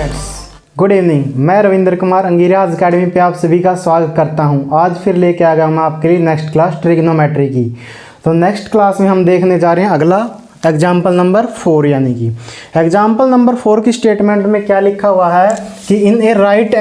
Students, good evening. मैं Ravindra Kumar Angiraj academy पे आप सभी का स्वागत करता हूं। आज फिर लेके आ गया मैं आपके लिए नेक्स्ट क्लास ट्रिग्नोमेट्री की। तो नेक्स्ट क्लास में हम देखने जा रहे हैं अगला एग्जाम्पल नंबर 4, यानी कि एग्जाम्पल नंबर 4 की स्टेटमेंट में क्या लिखा हुआ है कि इन ए राइट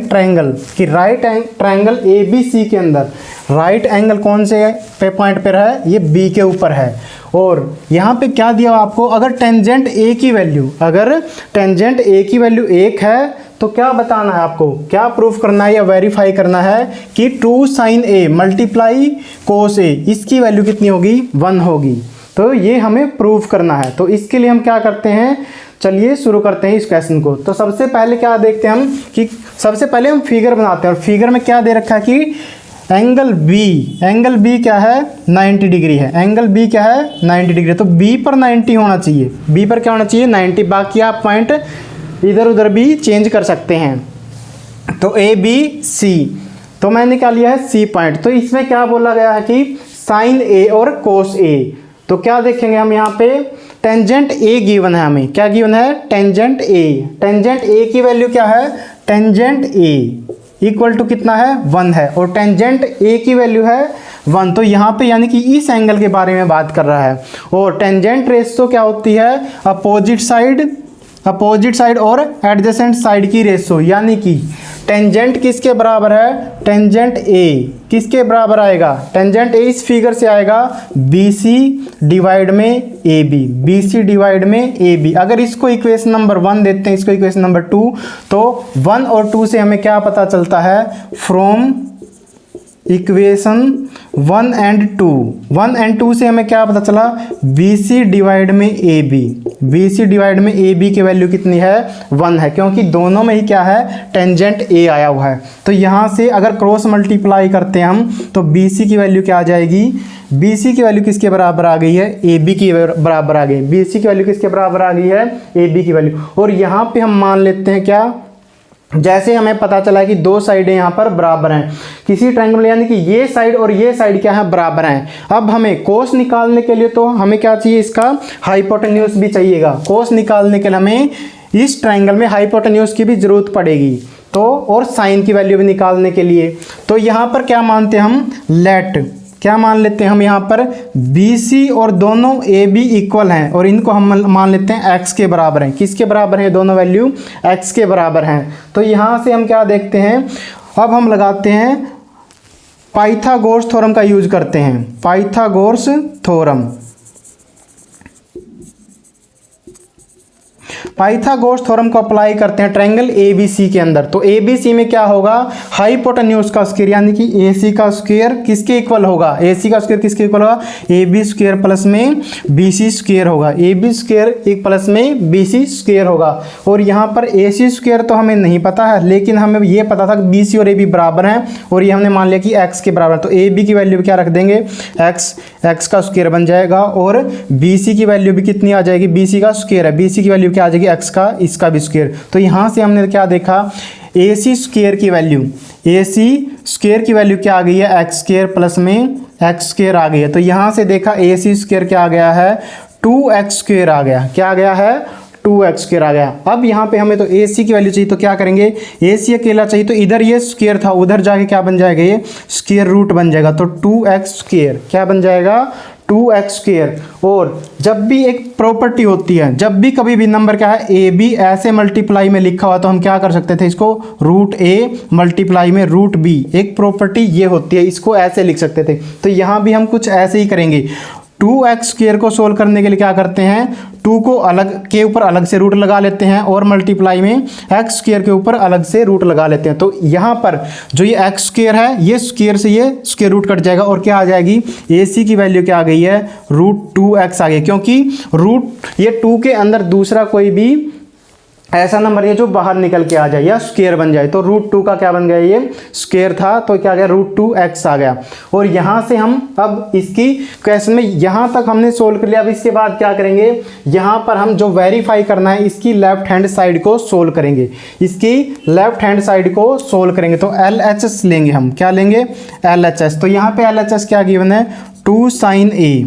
ट्रायंगल, कि right triangle A B C के अंदर राइट एंगल कौन से पॉइंट पर है, ये बी के ऊपर है। और यहाँ पे क्या दिया आपको, अगर टेंजेंट ए की वैल्यू, अगर टेंजेंट ए की वैल्यू 1 है तो क्या बताना है आपको, क्या प्रूफ करना है या वेरीफाई करना है कि 2 sin A multiply cos A, इसकी वैल्यू कितनी होगी, 1 होगी। तो ये हमें प्रूफ करना है। तो इसके लिए हम क्या करते हैं, चलिए शुरू करते हैं इस क्वेश्चन को। तो सबसे पहले क्या देखते हैं हम कि सबसे पहले हम फिगर बनाते हैं, और फिगर में क्या दे रखा है कि एंगल बी क्या है, 90 डिग्री है। एंगल बी क्या है, 90 डिग्री। तो बी पर 90 होना चाहिए, बी पर क्या होना चाहिए, 90। बाकी आप पॉइंट इधर उधर भी चेंज कर सकते हैं। तो ए बी सी, तो मैंने क्या लिया है, सी पॉइंट। तो इसमें क्या बोला गया है कि साइन ए और कोस ए। तो क्या देखेंगे हम यहाँ पे, टेंजेंट ए गिवन है, हमें क्या गिवन है, टेंजेंट ए। टेंजेंट ए की वैल्यू क्या है, टेंजेंट ए इक्वल टू कितना है, 1 है, और टेंजेंट ए की वैल्यू है 1। तो यहाँ पे यानी कि इस एंगल के बारे में बात कर रहा है। और टेंजेंट रेशियो क्या होती है, अपोजिट साइड और एडजेसेंट साइड की रेशियो, यानी कि टेंजेंट किसके बराबर है, टेंजेंट ए किसके बराबर आएगा, टेंजेंट ए इस फिगर से आएगा BC डिवाइड में AB, BC डिवाइड में AB। अगर इसको इक्वेशन नंबर 1 देते हैं, इसको इक्वेशन नंबर 2, तो 1 और 2 से हमें क्या पता चलता है, फ्रॉम इक्वेशन 1 एंड 2 से हमें क्या पता चला, BC डिवाइड में AB की वैल्यू कितनी है, 1 है, क्योंकि दोनों में ही क्या है, टेंजेंट A आया हुआ है। तो यहाँ से अगर क्रॉस मल्टीप्लाई करते हैं हम, तो BC की वैल्यू क्या आ जाएगी, BC की वैल्यू किसके बराबर आ गई है, AB की बराबर आ गई। BC की वैल्यू किसके बराबर आ गई है, AB की वैल्यू। और यहाँ पे हम मान लेते हैं क्या, जैसे हमें पता चला कि 2 साइडें यहाँ पर बराबर हैं किसी ट्रायंगल, यानी कि ये साइड और ये साइड क्या है, बराबर हैं। अब हमें कोस निकालने के लिए तो हमें क्या चाहिए, इसका हाइपोटेन्यूज भी चाहिएगा। कोस निकालने के लिए हमें इस ट्रायंगल में हाइपोटेन्यूज की भी जरूरत पड़ेगी, तो और साइन की वैल्यू भी निकालने के लिए। तो यहाँ पर क्या मानते हैं हम, लेट क्या मान लेते हैं हम, यहाँ पर BC और दोनों AB इक्वल हैं, और इनको हम मान लेते हैं x के बराबर हैं। किसके बराबर हैं, दोनों वैल्यू x के बराबर हैं। तो यहाँ से हम क्या देखते हैं, अब हम लगाते हैं पाइथागोरस थ्योरम का यूज करते हैं, पाइथागोरस थ्योरम। पाइथागोरस थ्योरम को अप्लाई करते हैं ट्रायंगल ABC के अंदर। तो ABC में क्या होगा, हाइपोटेन्यूज का स्क्वायर, यानी कि AC का स्क्वायर किसके इक्वल होगा, AC का स्क्वायर किसके इक्वल होगा, AB स्क्वायर प्लस में BC स्क्वायर होगा। AB स्क्वायर एक प्लस में BC स्क्वायर होगा। और यहाँ पर AC स्क्वायर तो हमें नहीं पता है, लेकिन हमें ये पता था कि BC और AB बराबर हैं, और ये हमने मान लिया कि x के बराबर। तो AB की वैल्यू क्या रख देंगे, x का स्क्वायर बन जाएगा, और BC की वैल्यू भी कितनी आ जाएगी, BC का स्क्वायर है, BC की वैल्यू क्या आ जाएगी, x का, इसका भी स्क्वायर। तो यहाँ से हमने क्या देखा, AC स्क्वायर की वैल्यू क्या आ गई है, x स्क्वायर प्लस में x स्क्वायर आ गई है। तो यहाँ से देखा AC स्क्वायर क्या आ गया है, 2x स्क्वायर आ गया, क्या आ गया है, 2x स्क्वायर आ गया। अब यहाँ पे हमें तो AC की वैल्यू चाहिए, तो क्या करेंगे, AC अकेला चाहिए, तो इधर ये स्क्वायर था, उधर जाके क्या बन जाएगा, ये स्क्वायर रूट बन जाएगा। तो 2x स्क्वायर क्या बन जाएगा, 2x स्क्वायर। और जब भी एक प्रॉपर्टी होती है, जब भी कभी भी नंबर क्या है, AB ऐसे मल्टीप्लाई में लिखा हुआ, तो हम क्या कर सकते थे, इसको रूट A मल्टीप्लाई में रूट B, एक प्रॉपर्टी ये होती है, इसको ऐसे लिख सकते थे। तो यहाँ भी हम कुछ ऐसे ही करेंगे। 2x स्क्वायर को सोल्व करने के लिए क्या करते हैं, 2 को अलग के ऊपर अलग से रूट लगा लेते हैं, और मल्टीप्लाई में x स्क्वायर के ऊपर अलग से रूट लगा लेते हैं। तो यहाँ पर जो ये x स्क्वायर है, ये स्क्वायर से ये स्क्वायर रूट कट जाएगा, और क्या आ जाएगी, AC की वैल्यू क्या आ गई है, √2x आ गई, क्योंकि रूट ये 2 के अंदर दूसरा कोई भी ऐसा नंबर है जो बाहर निकल के आ जाए या स्क्वायर बन जाए। तो √2 का क्या बन गया, ये स्क्वायर था, तो क्या गया, √2x आ गया। और यहाँ से हम अब इसकी क्वेश्चन में यहाँ तक हमने सोल्व कर लिया। अब इसके बाद क्या करेंगे, यहाँ पर हम जो वेरीफाई करना है, इसकी लेफ्ट हैंड साइड को सोल्व करेंगे, इसकी लेफ्ट हैंड साइड को सोल्व करेंगे। तो LHS लेंगे हम, क्या लेंगे, LHS। तो यहाँ पे LHS क्या गिवन है, 2 sin A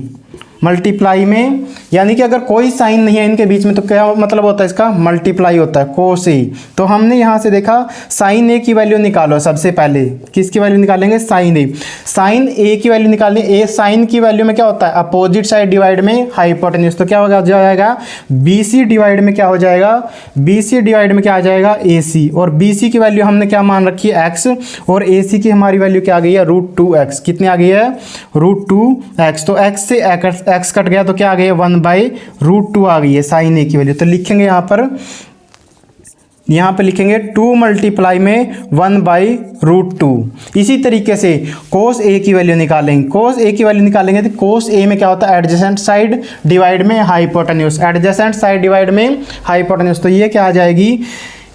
मल्टीप्लाई में यानी कि अगर कोई साइन नहीं है इनके बीच में तो क्या मतलब होता है इसका, मल्टीप्लाई होता है, कोस ए। तो हमने यहाँ से देखा साइन ए की वैल्यू निकालो, सबसे पहले किसकी वैल्यू निकालेंगे, साइन ए। साइन ए की वैल्यू निकालनी, ए साइन की वैल्यू में क्या होता है, अपोजिट साइड डिवाइड में हाइपोटेन्यूज। तो क्या हो जाएगा, बी सी डिवाइड में क्या हो जाएगा, बी सी डिवाइड में क्या आ जाएगा, ए सी। और बी सी की वैल्यू हमने क्या मान रखी है, एक्स, और ए सी की हमारी वैल्यू क्या आ गई है, √2x। कितनी आ गई है, √2x। तो x से x कट गया तो क्या आ गई है, 1/√2 आ गई है साइन ए की वैल्यू। तो लिखेंगे यहाँ पर लिखेंगे 2 मल्टीप्लाई में 1/√2। इसी तरीके से कोस ए की वैल्यू निकालेंगे, कोस ए की वैल्यू निकालेंगे तो कोस ए में क्या होता है, एडजेसेंट साइड डिवाइड में हाइपोटेन्यूज, एडजेसेंट साइड डिवाइड में हाइपोटेन्यूज। तो ये क्या आ जाएगी,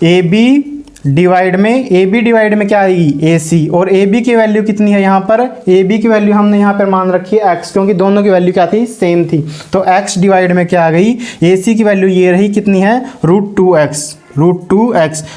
ए बी डिवाइड में क्या आएगी, ए सी। और ए बी की वैल्यू कितनी है, यहाँ पर ए बी की वैल्यू हमने यहाँ पर मान रखी है x, क्योंकि दोनों की वैल्यू क्या थी, सेम थी। तो x डिवाइड में क्या आ गई, ए सी की वैल्यू ये रही, कितनी है, √2x।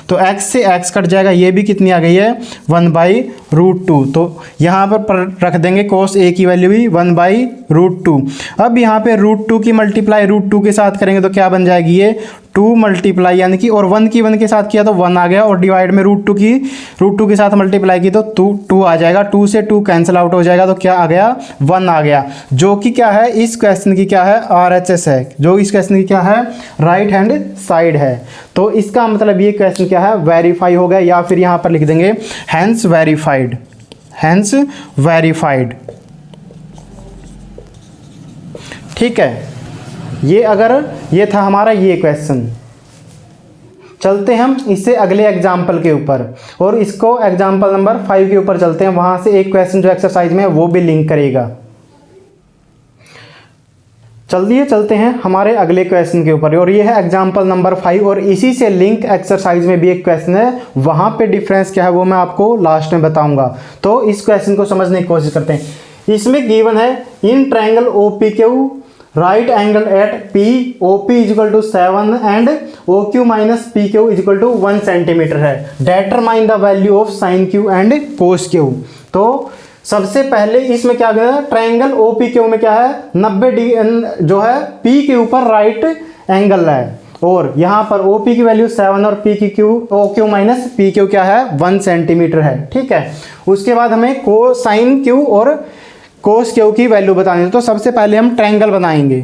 तो x से x कट जाएगा, ये भी कितनी आ गई है, 1/√2। तो यहाँ पर रख देंगे कोस ए की वैल्यू भी 1/√2। अब यहाँ पे √2 की मल्टीप्लाई √2 के साथ करेंगे तो क्या बन जाएगी, ये 2 मल्टीप्लाई यानी कि, और 1 की 1 के साथ किया तो 1 आ गया, और डिवाइड में √2 के साथ मल्टीप्लाई की तो 2 आ जाएगा। 2 से 2 कैंसिल आउट हो जाएगा तो क्या आ गया, 1 आ गया, जो कि क्या है, इस क्वेश्चन की क्या है, RHS है, जो इस क्वेश्चन की क्या है, राइट हैंड साइड है। तो इसका मतलब ये क्वेश्चन क्या है, वेरीफाई हो गया, या फिर यहाँ पर लिख देंगे हैंस वेरीफाइड। ठीक है, ये था हमारा ये क्वेश्चन। चलते हम इससे अगले एग्जाम्पल के ऊपर, और इसको एग्जाम्पल नंबर 5 के ऊपर चलते हैं। वहां से एक क्वेश्चन जो एक्सरसाइज में है वो भी लिंक करेगा। चलते हैं हमारे अगले क्वेश्चन के ऊपर, और ये है एग्जाम्पल नंबर 5, और इसी से लिंक एक्सरसाइज में भी एक क्वेश्चन है। वहां पे डिफरेंस क्या है वो मैं आपको लास्ट में बताऊंगा। तो इस क्वेश्चन को समझने की कोशिश करते हैं। इसमें गिवन है, in triangle OPQ right angle at P OP = 7 and OQ - PQ = 1 centimetre है। Determine the value of sine Q and cos Q। तो सबसे पहले इसमें क्या है, ट्रायंगल OPQ में क्या है, 90 डिग्री जो है P के ऊपर राइट एंगल है, और यहाँ पर OP की वैल्यू 7 और OQ - PQ क्या है, 1 सेंटीमीटर है। ठीक है, उसके बाद हमें साइन Q और कोस Q की वैल्यू बतानी है। तो सबसे पहले हम ट्रायंगल बनाएंगे।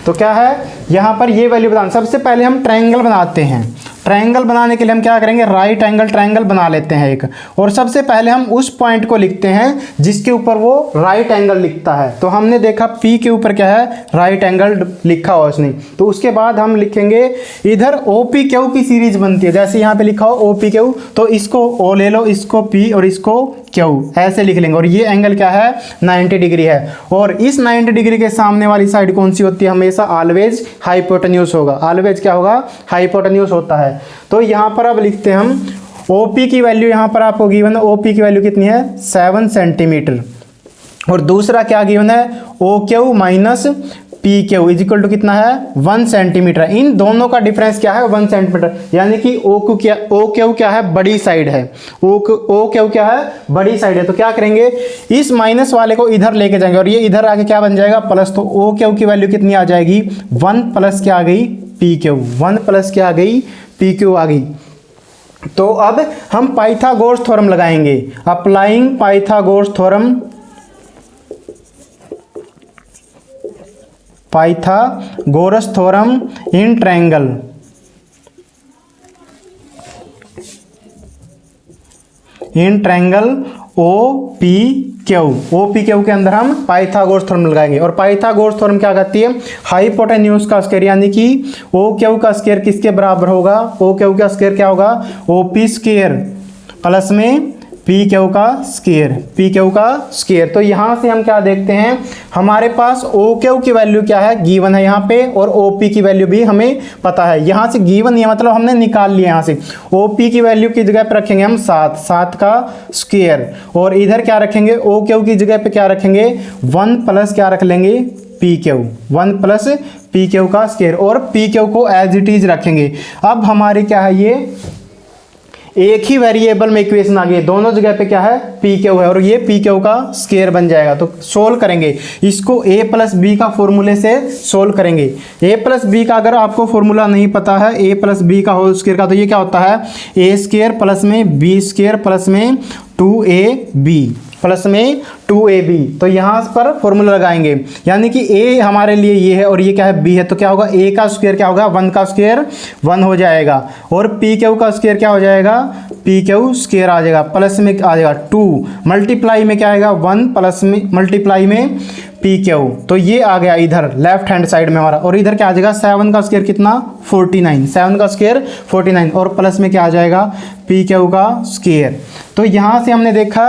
तो क्या है, यहाँ पर ये वैल्यू बताना, सबसे पहले हम ट्रायंगल बनाते हैं। ट्रायंगल बनाने के लिए हम क्या करेंगे, राइट एंगल ट्रायंगल बना लेते हैं एक, और सबसे पहले हम उस पॉइंट को लिखते हैं जिसके ऊपर वो राइट एंगल लिखता है। तो हमने देखा P के ऊपर क्या है, राइट एंगल लिखा हुआ उसने। तो उसके बाद हम लिखेंगे, इधर OPQ की सीरीज बनती है, जैसे यहाँ पे लिखा हो OPQ, तो इसको O ले लो, इसको P और इसको Q, ऐसे लिख लेंगे। और ये एंगल क्या है, 90 डिग्री है, और इस 90 डिग्री के सामने वाली साइड कौन सी होती है, हमेशा ऑलवेज हाइपोटेन्यूज होगा। ऑलवेज क्या होगा, हाइपोटेन्यूज होता है। तो यहाँ पर अब लिखते हैं हम OP की वैल्यू, यहाँ पर आपको गिवन है OP की वैल्यू कितनी है, 7 सेंटीमीटर, और दूसरा क्या गिवन है, OQ - PQ = कितना है, 1 सेंटीमीटर। इन दोनों का डिफरेंस क्या है, 1 सेंटीमीटर, यानी कि OQ क्या है, बड़ी साइड है, OQ क्या है, बड़ी साइड है। तो क्या करेंगे, इस माइनस वाले को इधर लेके जाएंगे, और ये इधर आके क्या बन जाएगा, प्लस। तो OQ की वैल्यू कितनी आ जाएगी, 1 प्लस क्या आ गई, PQ, 1 प्लस क्या आ गई, PQ आ गई। तो अब हम पाइथागोरस थ्योरम लगाएंगे, applying Pythagoras theorem in triangle. OPQ के अंदर हम पाइथागोरस थ्योरम लगाएंगे, और पाइथागोरस थ्योरम क्या कहती है, हाइपोटेन्यूज का स्क्वायर, यानी कि OQ का स्क्वायर किसके बराबर होगा, OQ का स्क्वायर क्या होगा, OP स्क्वायर प्लस में PQ का स्क्वायर। तो यहाँ से हम क्या देखते हैं, हमारे पास OQ की वैल्यू क्या है, गिवन है यहाँ पे, और OP की वैल्यू भी हमें पता है। यहाँ से गिवन है मतलब हमने निकाल लिया। यहाँ से OP की वैल्यू की जगह पे रखेंगे हम 7 का स्क्वायर, और इधर क्या रखेंगे, OQ की जगह पे क्या रखेंगे, 1 प्लस क्या रख लेंगे, PQ, 1 प्लस PQ का स्क्वायर, और PQ को एज इट इज रखेंगे। अब हमारी क्या है, एक ही वेरिएबल में इक्वेशन आ गई है, दोनों जगह पे क्या है पी क्यू है, और ये पी क्यू का स्क्वायर बन जाएगा। तो सोल्व करेंगे इसको, ए प्लस बी का फॉर्मूले से सोल्व करेंगे। ए प्लस बी का अगर आपको फॉर्मूला नहीं पता है ए प्लस बी का होल स्क्वायर का, तो ये क्या होता है ए स्क्वायर प्लस में बी स्क्वायर प्लस में 2ab प्लस में 2ab। तो यहाँ पर फॉर्मूला लगाएंगे, यानी कि a हमारे लिए ये है और ये क्या है b है, तो क्या होगा a का स्क्वायर क्या होगा 1 का स्क्वायर 1 हो जाएगा, और पी क्यू का स्क्वायर क्या हो जाएगा पी क्यू स्क्वायर आ जाएगा, प्लस में आ जाएगा 2, मल्टीप्लाई में क्या आएगा 1 प्लस में मल्टीप्लाई में पी क्यू। तो ये आ गया इधर लेफ्ट हैंड साइड में हमारा, और इधर क्या आ जाएगा 7 का स्क्वायर कितना 49, 7 का स्क्वायर 49, और प्लस में क्या आ जाएगा पी क्यू का स्क्वायर। तो यहाँ से हमने देखा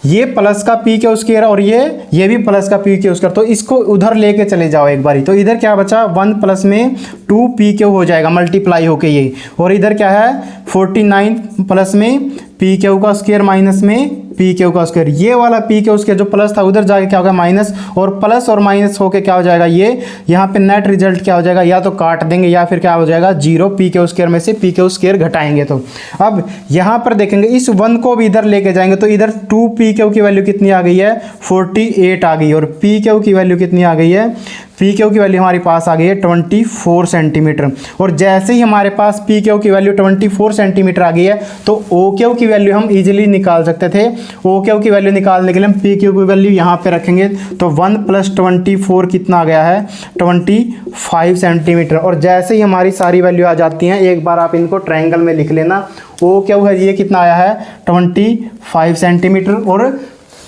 ये प्लस का पी क्यू स्क्वायर और ये भी प्लस का पी क्यू स्क्वायर, तो इसको उधर लेके चले जाओ एक बारी। तो इधर क्या बचा 1 प्लस में 2 पी क्यू हो जाएगा मल्टीप्लाई होके ये, और इधर क्या है 49 प्लस में पी क्यू का स्क्वायर माइनस में पी क्यू का स्क्वायर। ये वाला पी क्यू स्क्वायर जो प्लस था उधर जाके क्या होगा माइनस, और प्लस और माइनस होके क्या हो जाएगा ये यहाँ पे नेट रिजल्ट क्या हो जाएगा, या तो काट देंगे या फिर क्या हो जाएगा 0, पी क्यू स्क्वायर में से पी क्यू स्क्वायर घटाएंगे। तो अब यहाँ पर देखेंगे इस 1 को भी इधर लेके जाएंगे, तो इधर 2 पी क्यू की वैल्यू कितनी आ गई है 48 आ गई, और पी क्यू की वैल्यू कितनी आ गई है पी क्यू की वैल्यू हमारे पास आ गई है 24 सेंटीमीटर। और जैसे ही हमारे पास पी क्यू की वैल्यू 24 सेंटीमीटर आ गई है, तो ओ क्यू की वैल्यू हम इजीली निकाल सकते थे। ओ क्यू की वैल्यू निकालने के लिए हम पी क्यू की वैल्यू यहाँ पे रखेंगे, तो 1 + 24 कितना आ गया है 25 सेंटीमीटर। और जैसे ही हमारी सारी वैल्यू आ जाती हैं, एक बार आप इनको ट्रायंगल में लिख लेना। ओ क्यू है ये कितना आया है 25 सेंटीमीटर, और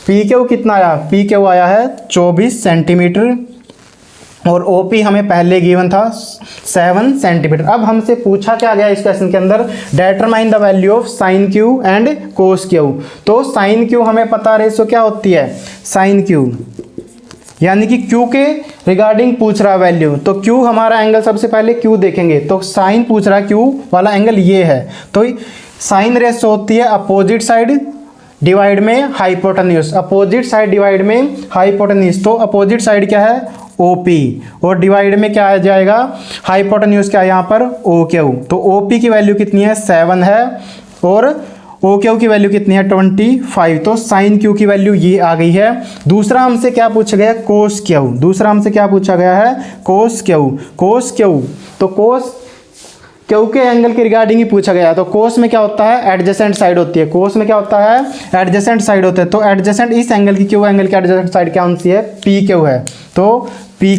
पी क्यू कितना आया पी क्यू आया है 24 सेंटीमीटर, और OP हमें पहले गिवन था 7 सेंटीमीटर। अब हमसे पूछा क्या गया इस क्वेश्चन के अंदर, determine the value of sign Q and cos Q. तो साइन क्यू हमें पता रेशो क्या होती है साइन क्यू, यानी कि क्यू के रिगार्डिंग पूछ रहा वैल्यू, तो क्यू हमारा एंगल सबसे पहले क्यू देखेंगे, तो साइन पूछ रहा क्यू वाला एंगल ये है। तो साइन रेशो होती है अपोजिट साइड डिवाइड में हाइपोटेन्यूज, अपोजिट साइड डिवाइड में हाइपोटेन्यूज। तो अपोजिट साइड क्या है OP, और डिवाइड में क्या आ जाएगा हाइपोटेन्यूज क्या है यहाँ पर OQ। तो OP की वैल्यू कितनी है 7 है, और OQ की वैल्यू कितनी है 25। तो साइन क्यू की वैल्यू ये आ गई है। दूसरा हमसे क्या पूछा गया कोस क्यू, दूसरा हमसे क्या पूछा गया है कोस क्यू। कोस क्यू तो कोस क्यू के एंगल के रिगार्डिंग ही पूछा गया। तो कोस में क्या होता है एडजेसेंट साइड होती है, कोस में क्या होता है एडजेसेंट साइड होते हैं। तो एडजेसेंट इस एंगल की क्यू एंगल की एडजेसेंट साइड क्या सी है पी क्यू है। तो पी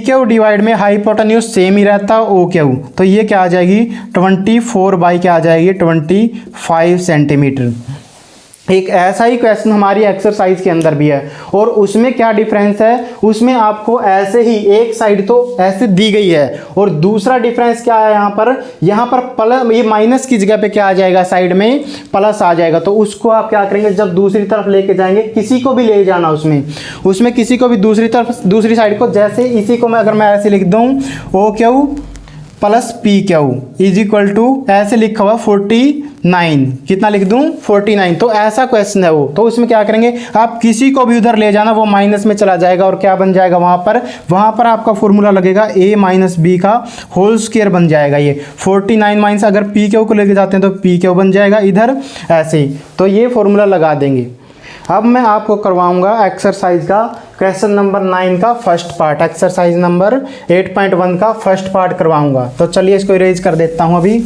क्यू डिवाइड में हाइपोटेन्यूज सेम ही रहता है ओ क्यू। तो ये क्या आ जाएगी 24 बाई क्या आ जाएगी 25 सेंटीमीटर। एक ऐसा ही क्वेश्चन हमारी एक्सरसाइज के अंदर भी है, और उसमें क्या डिफरेंस है, उसमें आपको ऐसे ही एक साइड तो ऐसे दी गई है, और दूसरा डिफरेंस क्या है यहाँ पर प्लस, ये माइनस की जगह पे क्या आ जाएगा साइड में प्लस आ जाएगा। तो उसको आप क्या करेंगे जब दूसरी तरफ लेके जाएंगे, किसी को भी ले जाना उसमें किसी को भी दूसरी तरफ दूसरी साइड को, जैसे इसी को अगर मैं ऐसे लिख दूँ O Q plus P Q is equal to ऐसे लिखा हुआ 49, कितना लिख दूं 49। तो ऐसा क्वेश्चन है वो, तो उसमें क्या करेंगे आप किसी को भी उधर ले जाना, वो माइनस में चला जाएगा, और क्या बन जाएगा वहाँ पर आपका फॉर्मूला लगेगा a माइनस बी का होल स्क्वायर बन जाएगा। ये 49 माइनस अगर पी क्यू को लेके जाते हैं तो पी क्यू बन जाएगा इधर ऐसे ही। तो ये फॉर्मूला लगा देंगे। अब मैं आपको करवाऊंगा एक्सरसाइज का क्वेश्चन नंबर 9 का फर्स्ट पार्ट, एक्सरसाइज नंबर 8.1 का फर्स्ट पार्ट करवाऊंगा। तो चलिए इसको इरेज कर देता हूं अभी।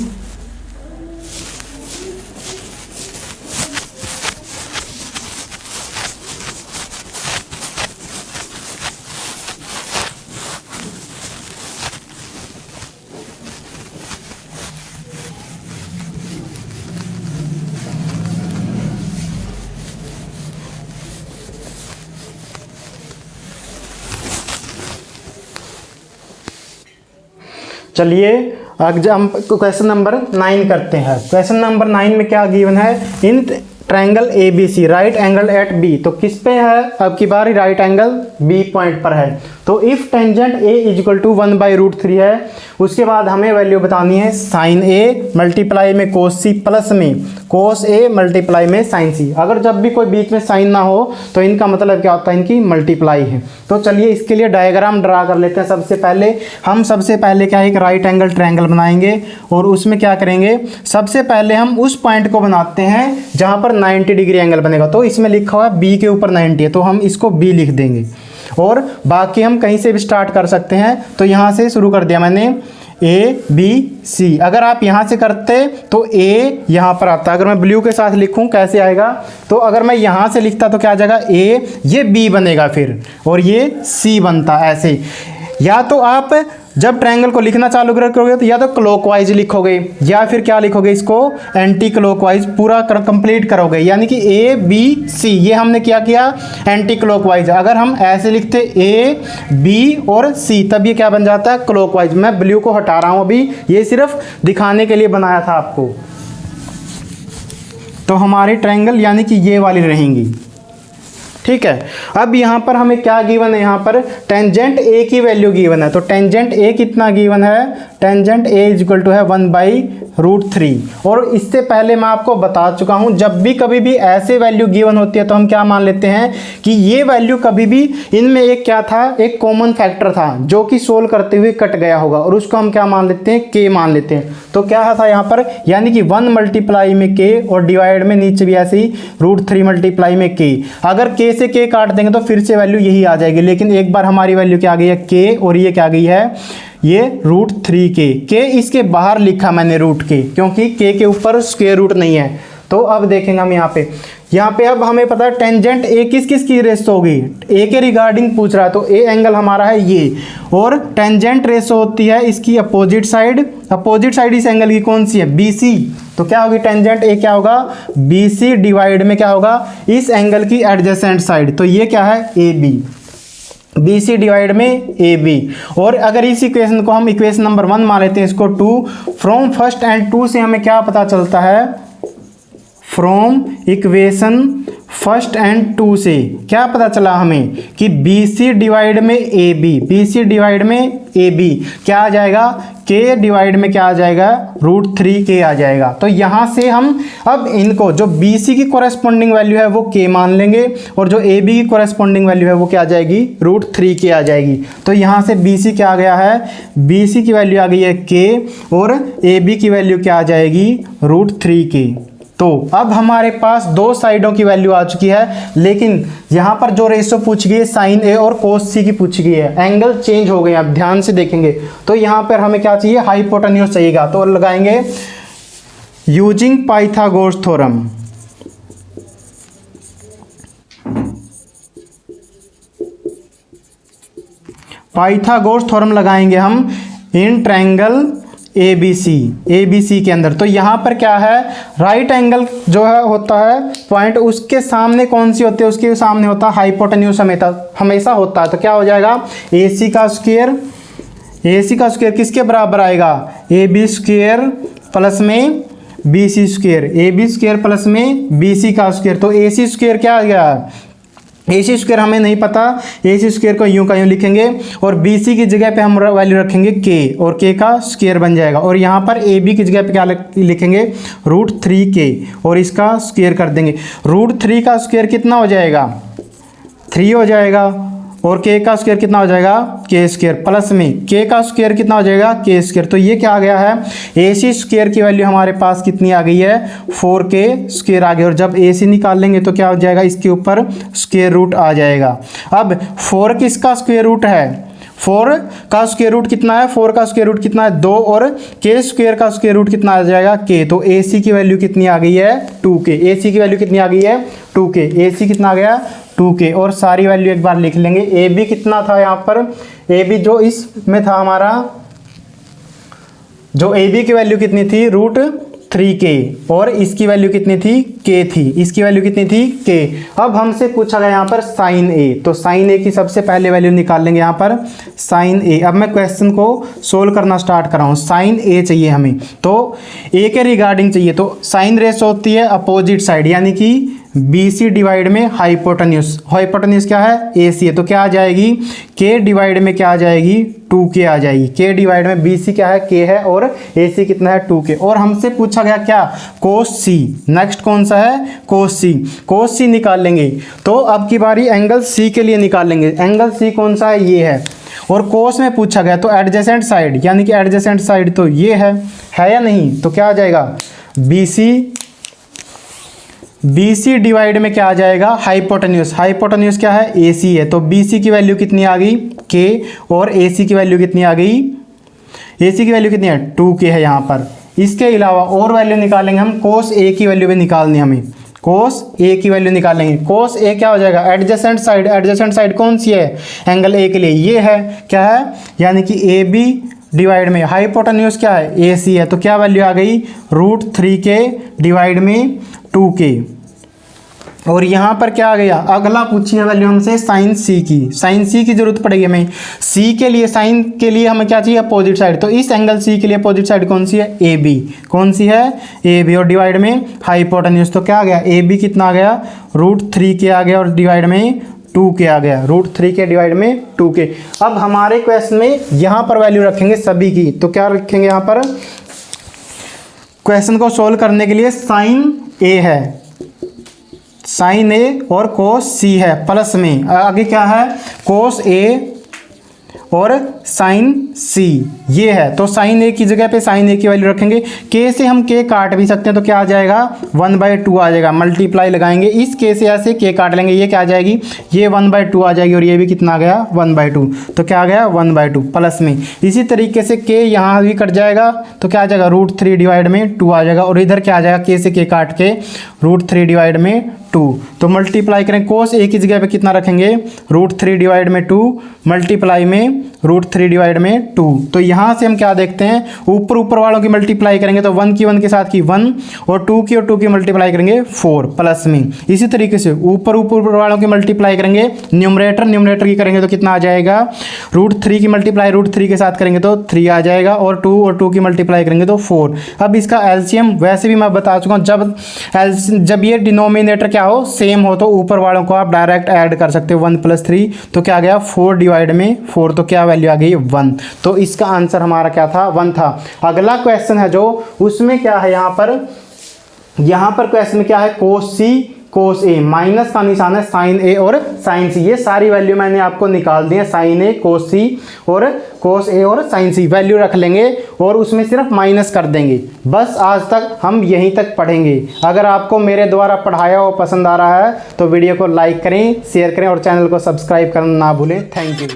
चलिए हम क्वेश्चन नंबर 9 करते हैं। क्वेश्चन नंबर 9 में क्या गिवन है, in triangle ABC right angle at B। तो किस पे है, अब की बारी राइट एंगल B पॉइंट पर है। तो if tangent A equal to 1/√3 है, उसके बाद हमें वैल्यू बतानी है साइन A मल्टीप्लाई में कोस C प्लस में कोस ए मल्टीप्लाई में साइन सी। अगर जब भी कोई बीच में साइन ना हो तो इनका मतलब क्या होता है, इनकी मल्टीप्लाई है। तो चलिए इसके लिए डायग्राम ड्रा कर लेते हैं। सबसे पहले क्या है, एक राइट एंगल ट्रायंगल बनाएंगे और उसमें क्या करेंगे, सबसे पहले हम उस पॉइंट को बनाते हैं जहाँ पर 90 डिग्री एंगल बनेगा। तो इसमें लिखा हुआ है बी के ऊपर 90 है, तो हम इसको बी लिख देंगे और बाकी हम कहीं से भी स्टार्ट कर सकते हैं। तो यहाँ से शुरू कर दिया मैंने ए बी सी। अगर आप यहाँ से करते तो ए यहाँ पर आता। अगर मैं ब्लू के साथ लिखूँ कैसे आएगा, तो अगर मैं यहाँ से लिखता तो क्या आ जाएगा, ए, ये बी बनेगा फिर और ये सी बनता ऐसे। या तो आप जब ट्रायंगल को लिखना चालू करोगे तो या तो क्लॉकवाइज लिखोगे या फिर क्या लिखोगे, इसको एंटी क्लॉकवाइज पूरा कंप्लीट करोगे। यानी कि ए बी सी ये हमने क्या किया, एंटी क्लॉकवाइज। अगर हम ऐसे लिखते ए बी और सी तब ये क्या बन जाता है, क्लॉकवाइज। मैं ब्लू को हटा रहा हूँ अभी, ये सिर्फ दिखाने के लिए बनाया था आपको। तो हमारी ट्रायंगल यानी कि ये वाली रहेंगी, ठीक है। अब यहाँ पर हमें क्या गिवन है, यहाँ पर टेंजेंट ए की वैल्यू गिवन है। तो टेंजेंट ए कितना गिवन है, tangent A is equal to है 1/√3। और इससे पहले मैं आपको बता चुका हूँ, जब भी कभी भी ऐसे वैल्यू गिवन होती है तो हम क्या मान लेते हैं कि ये वैल्यू कभी भी इनमें एक क्या था, एक कॉमन फैक्टर था जो कि सोल्व करते हुए कट गया होगा और उसको हम क्या मान लेते हैं, के मान लेते हैं। तो क्या था यहाँ पर, यानी कि 1 मल्टीप्लाई में के और डिवाइड में नीचे भी ऐसे ही √3 मल्टीप्लाई में के। अगर के से के काट देंगे तो फिर से वैल्यू यही आ जाएगी, लेकिन एक बार हमारी वैल्यू क्या आ गई है, के, और ये क्या आ गई है, ये √3 के इसके बाहर लिखा मैंने रूट के, क्योंकि के ऊपर स्क्वायर रूट नहीं है। तो अब देखेंगे हम यहाँ पे अब हमें पता है टेंजेंट ए किस किस की रेशो होगी, ए के रिगार्डिंग पूछ रहा है। तो ए एंगल हमारा है ये, और टेंजेंट रेशो होती है इसकी अपोजिट साइड इस एंगल की कौन सी है, BC। तो क्या होगी, टेंजेंट ए क्या होगा, BC डिवाइड में क्या होगा, इस एंगल की एडजेसेंट साइड। तो ये क्या है, AB, BC डिवाइड में AB। और अगर इस इक्वेशन को हम इक्वेशन नंबर 1 मान लेते हैं, इसको 2 फ्रॉम फर्स्ट एंड 2 से हमें क्या पता चलता है, फ्रॉम इक्वेशन फर्स्ट एंड 2 से क्या पता चला हमें कि BC डिवाइड में AB क्या आ जाएगा, K डिवाइड में क्या आ जाएगा, √3 आ जाएगा। तो यहाँ से हम अब इनको जो BC की कोरेस्पॉन्डिंग वैल्यू है वो K मान लेंगे और जो AB की कोरेस्पॉन्डिंग वैल्यू है वो क्या आ जाएगी, √3 आ जाएगी। तो यहाँ से BC क्या आ गया है, BC की वैल्यू आ गई है K और AB की वैल्यू क्या आ जाएगी, √3। तो अब हमारे पास दो साइडों की वैल्यू आ चुकी है, लेकिन यहाँ पर जो रेशो पूछ गई है साइन ए और कोस सी की पूछ गई है, एंगल चेंज हो गए। अब ध्यान से देखेंगे तो यहाँ पर हमें क्या चाहिए, हाइपोटेन्यूज चाहिएगा। तो लगाएंगे using Pythagoras theorem. Pythagoras theorem लगाएंगे हम इन ट्रायंगल ABC के अंदर। तो यहाँ पर क्या है, राइट एंगल जो है होता है पॉइंट, उसके सामने कौन सी होती है, उसके सामने होता है हाइपोटेन्यूज हमेशा होता है। तो क्या हो जाएगा, AC का स्क्वायर किसके बराबर आएगा, AB स्क्वायर प्लस में BC square, AB square plus में BC का स्क्वायर। तो AC स्क्वायर क्या आ गया, AC स्क्वायर हमें नहीं पता, AC स्क्वायर को यूं का यूं लिखेंगे और BC की जगह पे हम वैल्यू रखेंगे K और K का स्क्वायर बन जाएगा। और यहाँ पर AB की जगह पे क्या लिखेंगे, √3K और इसका स्क्वायर कर देंगे। √3 का स्क्वायर कितना हो जाएगा, 3 हो जाएगा और K का स्क्वायर कितना हो जाएगा, K स्क्वायर प्लस में K का स्क्वायर कितना हो जाएगा, K स्क्वायर। तो ये क्या आ गया है, AC स्क्वायर की वैल्यू हमारे पास कितनी आ गई है, 4K स्क्वायर आ गई। और जब AC निकाल लेंगे तो क्या हो जाएगा, इसके ऊपर स्क्वायर रूट आ जाएगा। अब 4 किसका स्क्वायर रूट है, 4 का स्क्वायर रूट कितना है, 4 का स्क्वायर रूट कितना है, 2 और K स्क्वायर का स्क्वायर रूट कितना आ जाएगा, K। तो AC की वैल्यू कितनी आ गई है, 2K। AC की वैल्यू कितनी आ गई है, 2K। AC कितना आ गया, 2K। और सारी वैल्यू एक बार लिख लेंगे। AB कितना था यहाँ पर, AB जो इसमें था हमारा, जो AB की वैल्यू कितनी थी, √3K और इसकी वैल्यू कितनी थी, K थी। इसकी वैल्यू कितनी थी, K। अब हमसे पूछा गया यहाँ पर साइन A, तो साइन A की सबसे पहले वैल्यू निकाल लेंगे यहाँ पर साइन A। अब मैं क्वेश्चन को सोल्व करना स्टार्ट कर रहा हूँ। साइन A चाहिए हमें, तो A के रिगार्डिंग चाहिए। तो साइन रेशो होती है अपोजिट साइड, यानी कि बी सी डिवाइड में हाइपोटेन्यूज, हाइपोटेन्यूज क्या है ए सी है, तो क्या आ जाएगी के डिवाइड में क्या आ जाएगी 2k आ जाएगी। के डिवाइड में बी सी क्या है k है और ए सी कितना है 2k। और हमसे पूछा गया क्या कोस सी, नेक्स्ट कौन सा है कोस सी, कोस सी निकाल लेंगे। तो अब की बारी एंगल सी के लिए निकाल लेंगे, एंगल सी कौन सा है ये है। और कोस में पूछा गया तो एडजेसेंट साइड, यानी कि एडजेसेंट साइड तो ये है या नहीं, तो क्या आ जाएगा बी सी डिवाइड में क्या आ जाएगा हाइपोटेन्यूज, हाइपोटेन्यूज क्या है ए सी है, तो बी सी की वैल्यू कितनी आ गई के और ए सी की वैल्यू कितनी आ गई, ए सी की वैल्यू कितनी है 2k है यहाँ पर। इसके अलावा और वैल्यू निकालेंगे हम, कोस ए की वैल्यू भी निकालनी है हमें, कोस ए की वैल्यू निकालेंगे। कोस ए क्या हो जाएगा एडजेसेंट साइड, एडजेसेंट साइड कौन सी है एंगल ए के लिए ये है, क्या है यानी कि ए बी डिवाइड में हाइपोटेन्यूज क्या है ए सी है, तो क्या वैल्यू आ गई √3k डिवाइड में 2k। और यहाँ पर क्या आ गया अगला पूछिए वैल्यू हमसे साइन सी की, साइन सी की जरूरत पड़ेगी हमें। सी के लिए साइन के लिए हमें क्या चाहिए अपोजिट साइड, तो इस एंगल सी के लिए अपोजिट साइड कौन सी है ए बी, कौन सी है ए बी, और डिवाइड में हाइपोटेन्यूज, तो क्या आ गया ए बी कितना आ गया √3k आ गया और डिवाइड में 2k आ गया, √3k डिवाइड में 2k। अब हमारे क्वेश्चन में यहाँ पर वैल्यू रखेंगे सभी की, तो क्या रखेंगे यहाँ पर क्वेश्चन को सोल्व करने के लिए साइन ए है, साइन ए और कोस सी है, प्लस में आगे क्या है कोस ए और साइन सी ये है, तो साइन ए की जगह पे साइन ए की वैल्यू रखेंगे। के से हम के काट भी सकते हैं, तो क्या आ जाएगा 1/2 आ जाएगा, मल्टीप्लाई लगाएंगे इस के से ऐसे के काट लेंगे, ये क्या आ जाएगी ये 1/2 आ जाएगी और ये भी कितना आ गया 1/2, तो क्या आ गया 1/2 प्लस में। इसी तरीके से के यहाँ भी कट जाएगा, तो क्या आ जाएगा √3 डिवाइड में 2 आ जाएगा, और इधर क्या आ जाएगा के से के काट के √3 डिवाइड में 2, तो मल्टीप्लाई करें कोस ए की जगह पे कितना रखेंगे √3 डिवाइड में 2 मल्टीप्लाई में √3 डिवाइड में 2। तो यहाँ से हम क्या देखते हैं ऊपर वालों की मल्टीप्लाई करेंगे तो 1 की 1 के साथ की 1 और 2 की मल्टीप्लाई करेंगे 4 प्लस में। इसी तरीके से ऊपर वालों की मल्टीप्लाई करेंगे न्यूमरेटर की करेंगे तो कितना आ जाएगा √3 की मल्टीप्लाई √3 के साथ करेंगे तो 3 आ जाएगा, और 2 की मल्टीप्लाई करेंगे तो 4। अब इसका एलसीएम वैसे भी मैं बता चुका हूँ, जब ये डिनोमिनेटर क्या हो सेम हो तो ऊपर वालों को आप डायरेक्ट ऐड कर सकते हो 1 + 3, तो क्या आ गया 4 डिवाइड में 4, तो क्या वैल्यू आ गई 1। तो इसका आंसर हमारा क्या था 1 था। अगला क्वेश्चन है जो उसमें क्या है यहाँ पर क्वेश्चन में क्या है कोस सी कोस ए, माइनस का निशान है साइन ए और साइन सी, ये सारी वैल्यू मैंने आपको निकाल दी है, साइन ए कोस सी और कोस ए और साइन सी वैल्यू रख लेंगे और उसमें सिर्फ माइनस कर देंगे। बस आज तक हम यहीं तक पढ़ेंगे। अगर आपको मेरे द्वारा पढ़ाया हुआ पसंद आ रहा है तो वीडियो को लाइक करें, शेयर करें और चैनल को सब्सक्राइब करना ना भूलें। Thank you.